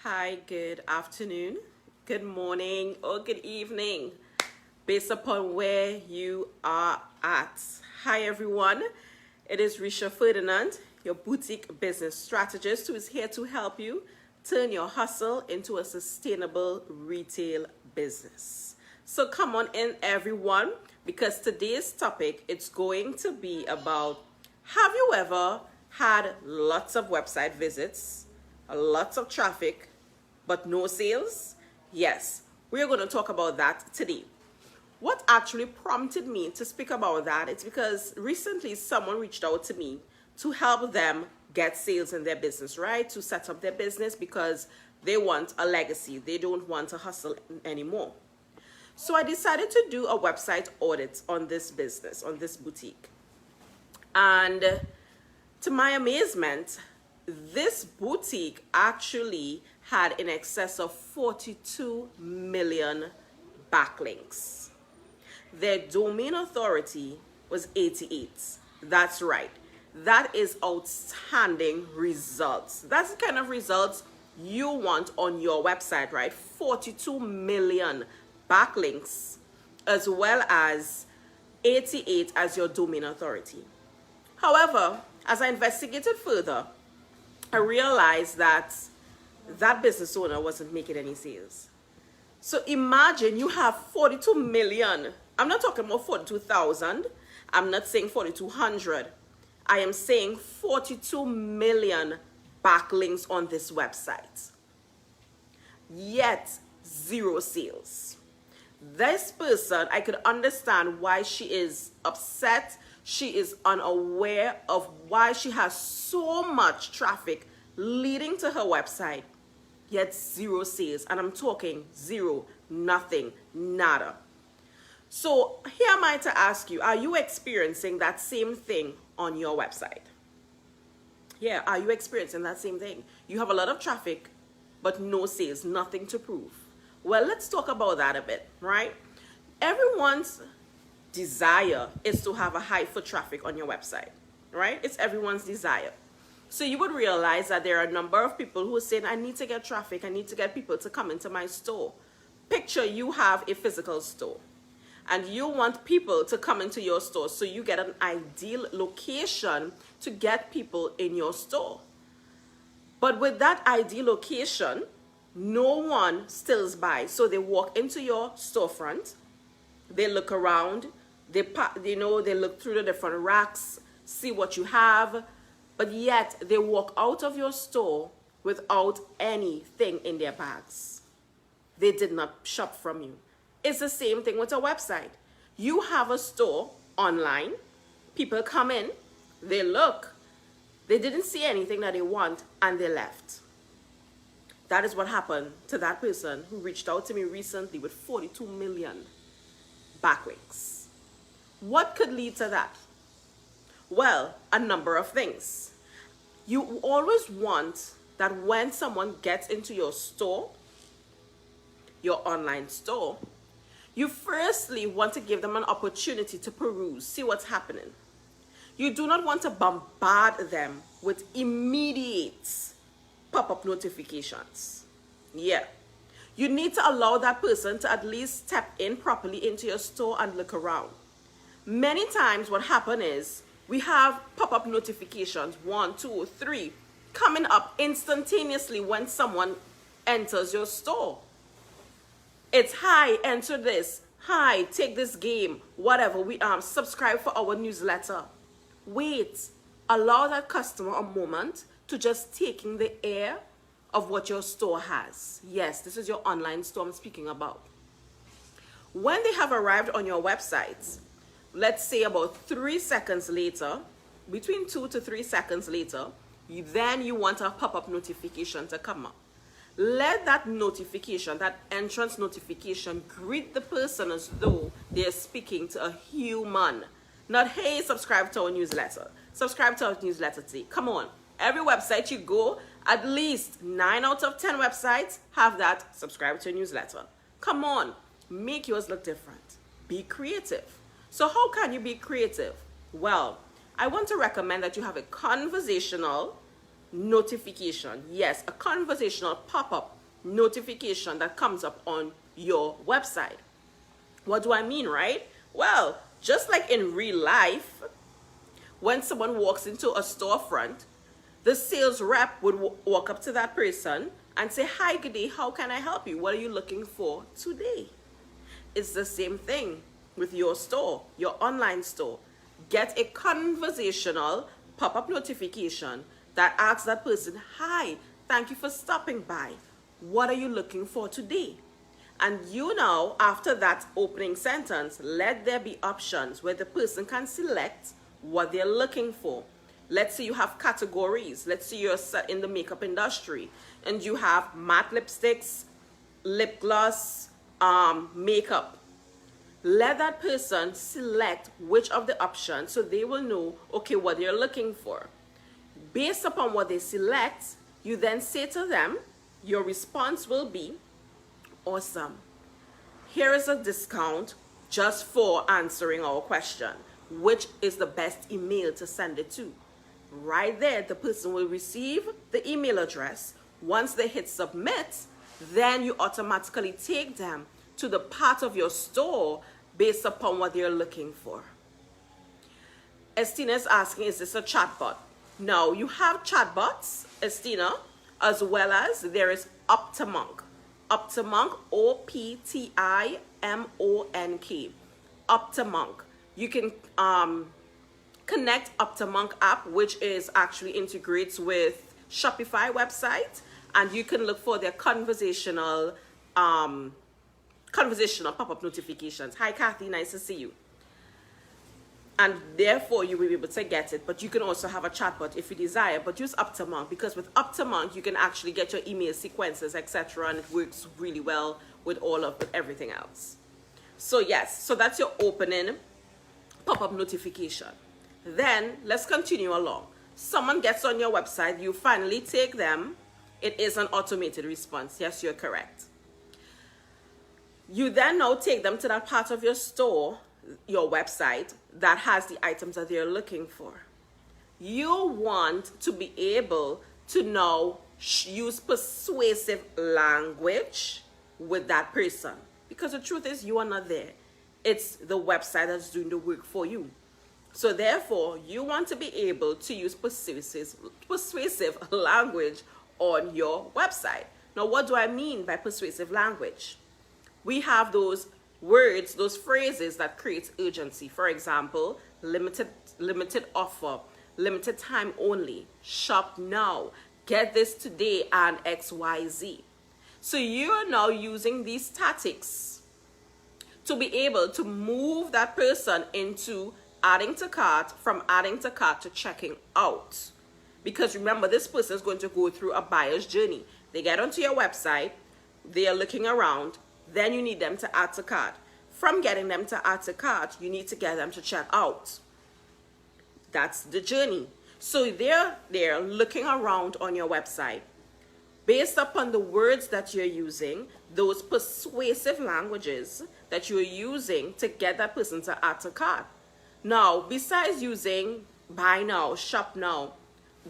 Hi, good afternoon, good morning, or good evening, based upon where you are at. Hi, everyone. It is Risha Ferdinand, your boutique business strategist, who is here to help you turn your hustle into a sustainable retail business. So come on in, everyone, because today's topic, it's going to be about, have you ever had lots of website visits, lots of traffic, but no sales? Yes, we're going to talk about that today. What actually prompted me to speak about that? It's because recently someone reached out to me to help them get sales in their business, right? To set up their business because they want a legacy. They don't want to hustle anymore. So I decided to do a website audit on this business, on this boutique. And to my amazement, this boutique actually had in excess of 42 million backlinks. Their domain authority was 88. That's right. That is outstanding results. That's the kind of results you want on your website, right? 42 million backlinks, as well as 88 as your domain authority. However, as I investigated further, I realized that that business owner wasn't making any sales. So imagine you have 42 million. I'm not talking about 42,000. I'm not saying 4,200. I am saying 42 million backlinks on this website. Yet, zero sales. This person, I could understand why she is upset. She is unaware of why she has so much traffic leading to her website, yet zero sales. And I'm talking zero, nothing, nada. So here am I to ask you, are you experiencing that same thing on your website? Yeah, are you experiencing that same thing? You have a lot of traffic, but no sales, nothing to prove. Well, let's talk about that a bit, right? Everyone's desire is to have a high foot traffic on your website, right? It's everyone's desire. So you would realize that there are a number of people who are saying, I need to get traffic, I need to get people to come into my store. Picture you have a physical store and you want people to come into your store, so you get an ideal location to get people in your store. But with that ideal location, no one stills by. So they walk into your storefront, they look around, they look through the different racks, see what you have, but yet they walk out of your store without anything in their bags. They did not shop from you. It's the same thing with a website. You have a store online, people come in, they look, they didn't see anything that they want, and they left. That is what happened to that person who reached out to me recently with 42 million backlinks. What could lead to that? Well, a number of things. You always want that when someone gets into your store, your online store, you firstly want to give them an opportunity to peruse, see what's happening. You do not want to bombard them with immediate pop-up notifications. Yeah. You need to allow that person to at least step in properly into your store and look around. Many times what happens is we have pop-up notifications, 1, 2, 3, coming up instantaneously when someone enters your store. It's, hi, enter this. Hi, take this game. Whatever. We subscribe for our newsletter. Wait. Allow that customer a moment to just take in the air of what your store has. Yes, this is your online store I'm speaking about. When they have arrived on your website, let's say about 3 seconds later, between 2 to 3 seconds later, then you want a pop-up notification to come up. Let that notification, that entrance notification, greet the person as though they're speaking to a human. Not, hey, subscribe to our newsletter. Subscribe to our newsletter today. Come on. Every website you go, at least 9 out of 10 websites have that subscribe to a newsletter. Come on. Make yours look different. Be creative. So how can you be creative? Well, I want to recommend that you have a conversational notification. Yes, a conversational pop-up notification that comes up on your website. What do I mean, right? Well, just like in real life, when someone walks into a storefront, the sales rep would walk up to that person and say, "Hi, good day, how can I help you? What are you looking for today?" It's the same thing with your store, your online store. Get a conversational pop-up notification that asks that person, "Hi, thank you for stopping by. What are you looking for today?" And after that opening sentence, let there be options where the person can select what they're looking for. Let's say you have categories. Let's say you're in the makeup industry and you have matte lipsticks, lip gloss, makeup. Let that person select which of the options so they will know, okay, what they're looking for. Based upon what they select, you then say to them, your response will be, "Awesome. Here is a discount just for answering our question. Which is the best email to send it to?" Right there, the person will receive the email address. Once they hit submit, then you automatically take them to the part of your store based upon what they're looking for. Estina is asking, is this a chatbot? No, you have chatbots, Estina, as well as there is Optimonk. Optimonk, Optimonk. Optimonk. You can connect Optimonk app, which is actually integrates with Shopify website, and you can look for their conversational pop-up notifications. Hi, Kathy, nice to see you. And therefore, you will be able to get it. But you can also have a chatbot if you desire. But use Optimonk, because with Optimonk, you can actually get your email sequences, etc. And it works really well with everything else. So yes, so that's your opening pop-up notification. Then let's continue along. Someone gets on your website, you finally take them. It is an automated response. Yes, you're correct. You then now take them to that part of your store, your website, that has the items that they're looking for. You want to be able to now use persuasive language with that person, because the truth is you are not there. It's the website that's doing the work for you. So therefore, you want to be able to use persuasive language on your website. Now, what do I mean by persuasive language? We have those words, those phrases that create urgency. For example, limited offer, limited time only, shop now, get this today, and XYZ. So you're now using these tactics to be able to move that person into adding to cart, from adding to cart to checking out. Because remember, this person is going to go through a buyer's journey. They get onto your website, they are looking around, then you need them to add to cart. From getting them to add to cart, you need to get them to check out. That's the journey. So they're looking around on your website. Based upon the words that you're using, those persuasive languages that you're using to get that person to add to cart. Now, besides using buy now, shop now,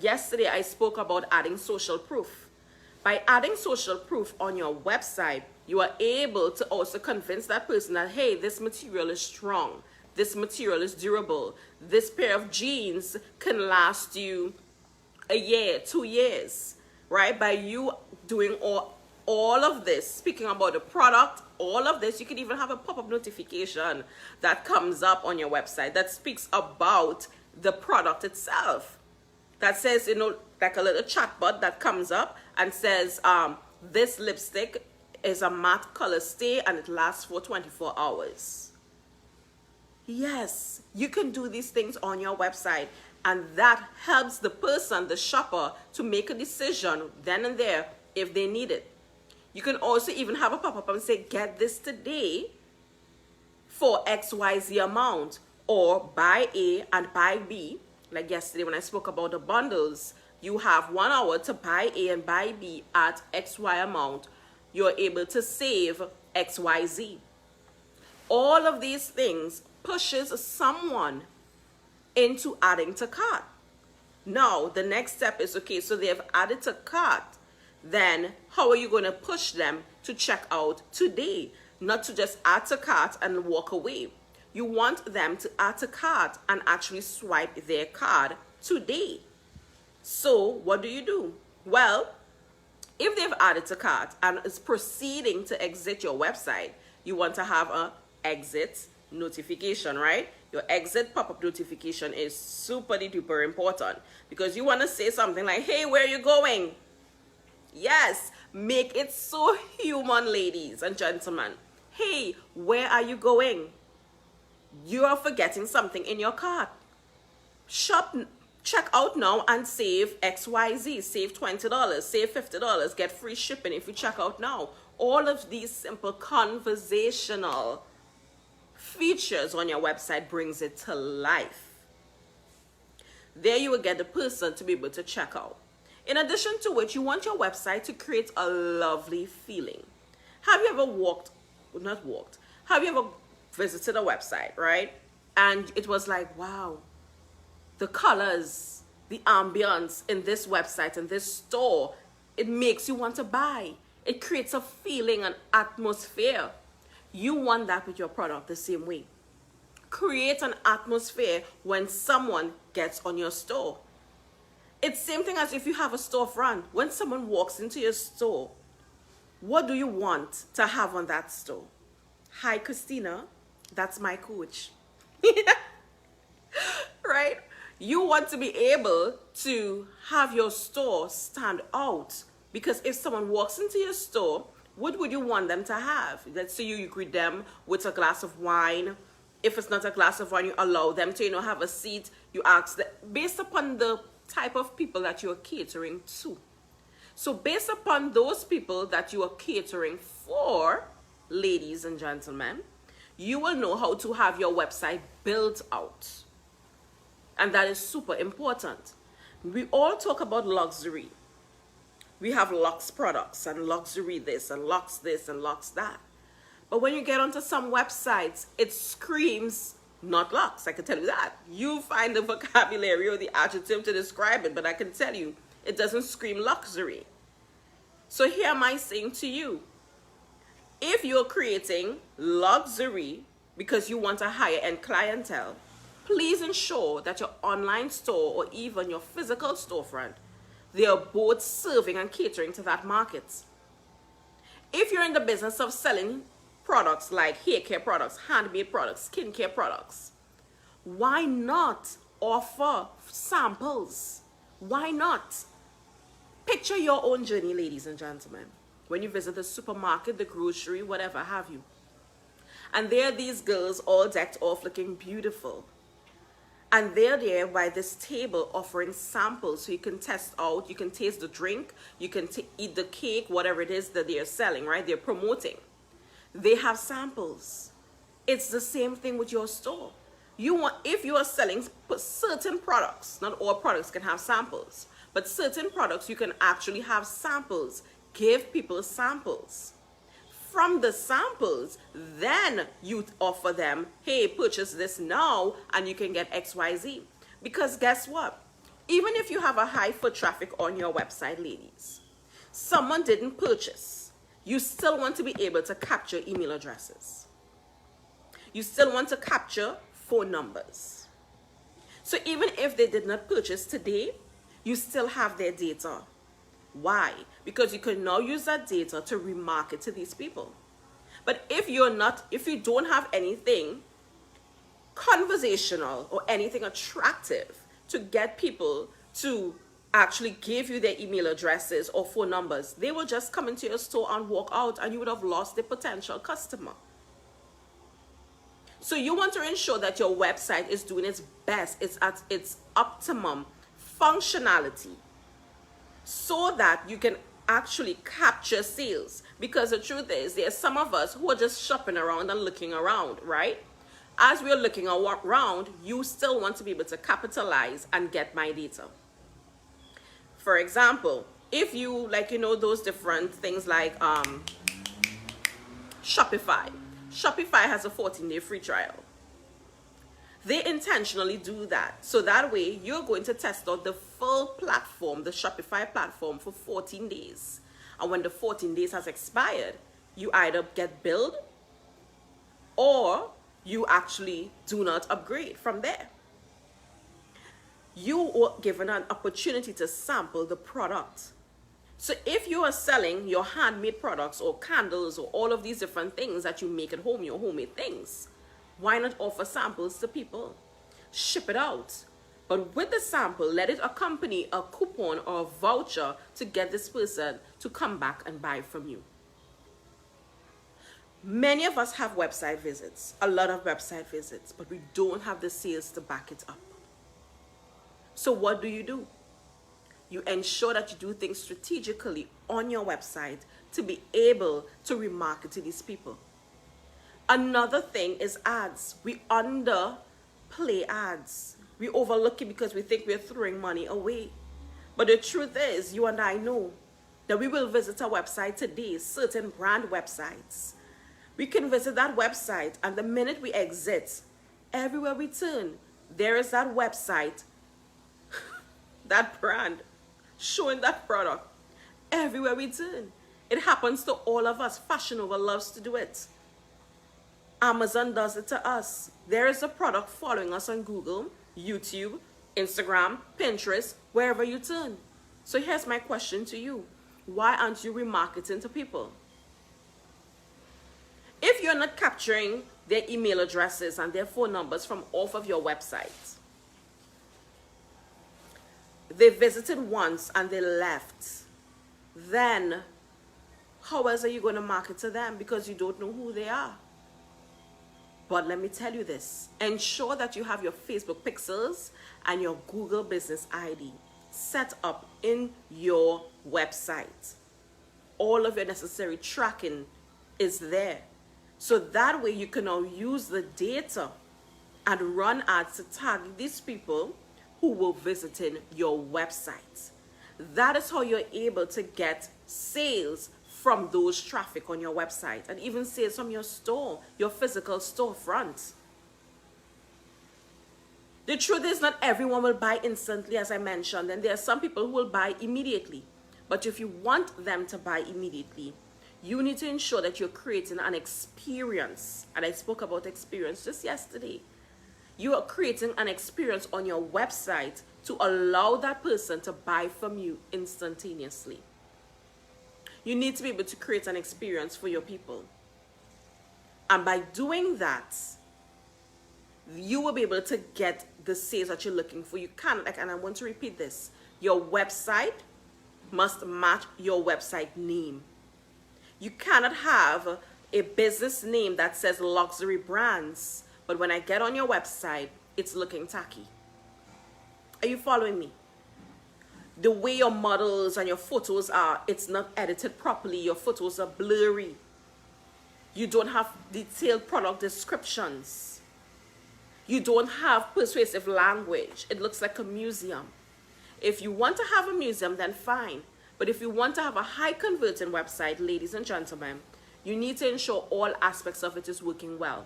yesterday I spoke about adding social proof. By adding social proof on your website, you are able to also convince that person that, hey, this material is strong, this material is durable, this pair of jeans can last you a year, 2 years, right? By you doing all of this, speaking about the product, all of this, you can even have a pop-up notification that comes up on your website that speaks about the product itself. That says, like a little chatbot that comes up and says, this lipstick is a matte color stay and it lasts for 24 hours. Yes, you can do these things on your website, and that helps the person, the shopper, to make a decision then and there if they need it. You can also even have a pop-up and say, get this today for XYZ amount, or buy A and buy B. Like yesterday when I spoke about the bundles, you have 1 hour to buy A and buy B at XY amount. You're able to save XYZ. All of these things pushes someone into adding to cart. Now, the next step is, okay, so they have added to cart. Then how are you going to push them to check out today? Not to just add to cart and walk away. You want them to add to cart and actually swipe their card today. So what do? Well, if they've added to cart and is proceeding to exit your website, you want to have a exit notification, right? Your exit pop-up notification is super duper important because you want to say something like, hey, where are you going? Yes, make it so human, ladies and gentlemen. Hey, where are you going? You are forgetting something in your cart. Check out now and save XYZ. Save $20, save $50, get free shipping if you check out now. All of these simple conversational features on your website brings it to life. There you will get the person to be able to check out. In addition to which, you want your website to create a lovely feeling. Have you ever have you ever visited a website, right? And it was like, wow, the colors, the ambience in this website, in this store, it makes you want to buy. It creates a feeling, an atmosphere. You want that with your product the same way. Create an atmosphere when someone gets on your store. It's the same thing as if you have a storefront. When someone walks into your store, what do you want to have on that store? Hi, Christina. That's my coach. Right? You want to be able to have your store stand out. Because if someone walks into your store, what would you want them to have? Let's say you greet them with a glass of wine. If it's not a glass of wine, you allow them to, have a seat. You ask them, based upon the type of people that you're catering to. So based upon those people that you are catering for, ladies and gentlemen, you will know how to have your website built out. And that is super important. We all talk about luxury. We have luxe products and luxury this and luxe this and luxe that. But when you get onto some websites, it screams not luxe. I can tell you that. You find the vocabulary or the adjective to describe it, but I can tell you it doesn't scream luxury. So here am I saying to you, if you're creating luxury because you want a higher end clientele, please ensure that your online store or even your physical storefront, they are both serving and catering to that market. If you're in the business of selling products like hair care products, handmade products, skincare products, why not offer samples? Why not? Picture your own journey, ladies and gentlemen. When you visit the supermarket, the grocery, whatever have you. And there are these girls all decked off looking beautiful. And they're there by this table offering samples so you can test out, you can taste the drink, you can eat the cake, whatever it is that they're selling, right? They're promoting. They have samples. It's the same thing with your store. If you are selling certain products, not all products can have samples, but certain products you can actually have samples. Give people samples. From the samples, then you offer them, hey, purchase this now and you can get XYZ. Because guess what? Even if you have a high foot traffic on your website, ladies, someone didn't purchase, you still want to be able to capture email addresses. You still want to capture phone numbers. So even if they did not purchase today, you still have their data. Why? Because you can now use that data to remarket to these people. But if you don't have anything conversational or anything attractive to get people to actually give you their email addresses or phone numbers, they will just come into your store and walk out, and you would have lost the potential customer. So you want to ensure that your website is doing its best, it's at its optimum functionality, so that you can actually capture sales. Because the truth is, there are some of us who are just shopping around and looking around, right? As we're looking around, you still want to be able to capitalize and get my data. For example, if you those different things like Shopify. Shopify has a 14-day free trial. They intentionally do that. So that way you're going to test out the full platform, the Shopify platform, for 14 days. And when the 14 days has expired, you either get billed or you actually do not upgrade from there. You were given an opportunity to sample the product. So if you are selling your handmade products or candles or all of these different things that you make at home, your homemade things, why not offer samples to people? Ship it out. But with the sample, let it accompany a coupon or a voucher to get this person to come back and buy from you. Many of us have website visits, a lot of website visits, but we don't have the sales to back it up. So what do? You ensure that you do things strategically on your website to be able to remarket to these people. Another thing is ads. We underplay ads. We overlook it because we think we're throwing money away. But the truth is, you and I know that we will visit a website today, certain brand websites. We can visit that website, and the minute we exit, everywhere we turn, there is that website, that brand, showing that product. Everywhere we turn. It happens to all of us. Fashion Nova loves to do it. Amazon does it to us. There is a product following us on Google, YouTube, Instagram, Pinterest, wherever you turn. So here's my question to you. Why aren't you remarketing to people? If you're not capturing their email addresses and their phone numbers from off of your website, they visited once and they left, then how else are you going to market to them, because you don't know who they are? But let me tell you this, ensure that you have your Facebook pixels and your Google Business ID set up in your website. All of your necessary tracking is there. So that way you can now use the data and run ads to target these people who will visiting your website. That is how you're able to get sales from those traffic on your website, and even sales from your store, your physical storefront. The truth is, not everyone will buy instantly, as I mentioned, and there are some people who will buy immediately. But if you want them to buy immediately, you need to ensure that you're creating an experience. And I spoke about experience just yesterday. You are creating an experience on your website to allow that person to buy from you instantaneously. You need to be able to create an experience for your people. And by doing that, you will be able to get the sales that you're looking for. You can't, and I want to repeat this, your website must match your website name. You cannot have a business name that says luxury brands, but when I get on your website, it's looking tacky. Are you following me? The way your models and your photos are, it's not edited properly. Your photos are blurry. You don't have detailed product descriptions. You don't have persuasive language. It looks like a museum. If you want to have a museum, then fine. But if you want to have a high converting website, ladies and gentlemen, you need to ensure all aspects of it is working well.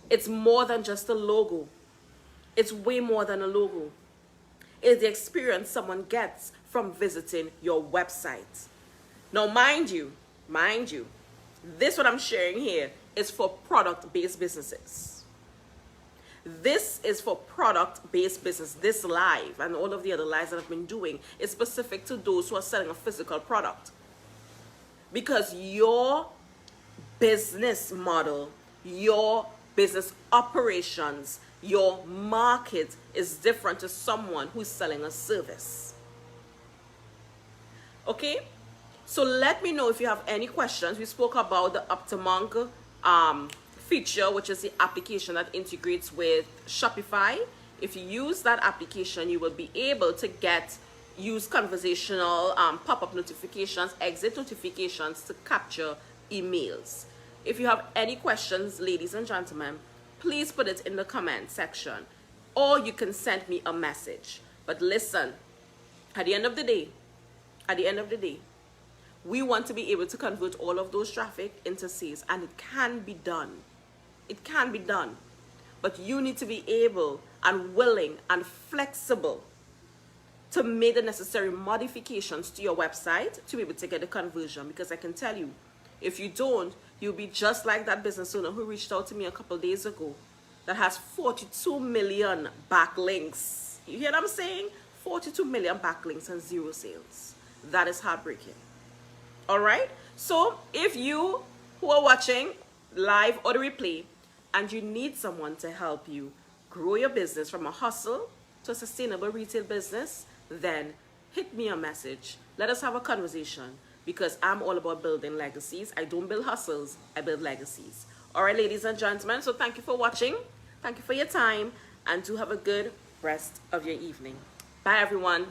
It's more than just a logo. It's way more than a logo. It's the experience someone gets from visiting your website. Now, mind you, this what I'm sharing here is for product-based businesses. This is for product-based business. This live and all of the other lives that I've been doing is specific to those who are selling a physical product. Because your business model, your business operations, your market is different to someone who's selling a service. Okay? So let me know if you have any questions. We spoke about the Optimonk feature, which is the application that integrates with Shopify. If you use that application, you will be able to use conversational pop-up notifications, exit notifications to capture emails. If you have any questions, ladies and gentlemen, please put it in the comment section, or you can send me a message. But listen, at the end of the day, we want to be able to convert all of those traffic into sales, and it can be done. It can be done. but you need to be able and willing and flexible to make the necessary modifications to your website to be able to get the conversion. Because I can tell you, if you don't, you'll be just like that business owner who reached out to me a couple days ago that has 42 million backlinks. You hear what I'm saying? 42 million backlinks and 0 sales. That is heartbreaking. All right? So if you who are watching live or the replay and you need someone to help you grow your business from a hustle to a sustainable retail business, then hit me a message. Let us have a conversation, because I'm all about building legacies. I don't build hustles, I build legacies. All right, ladies and gentlemen, so thank you for watching. Thank you for your time, and do have a good rest of your evening. Bye, everyone.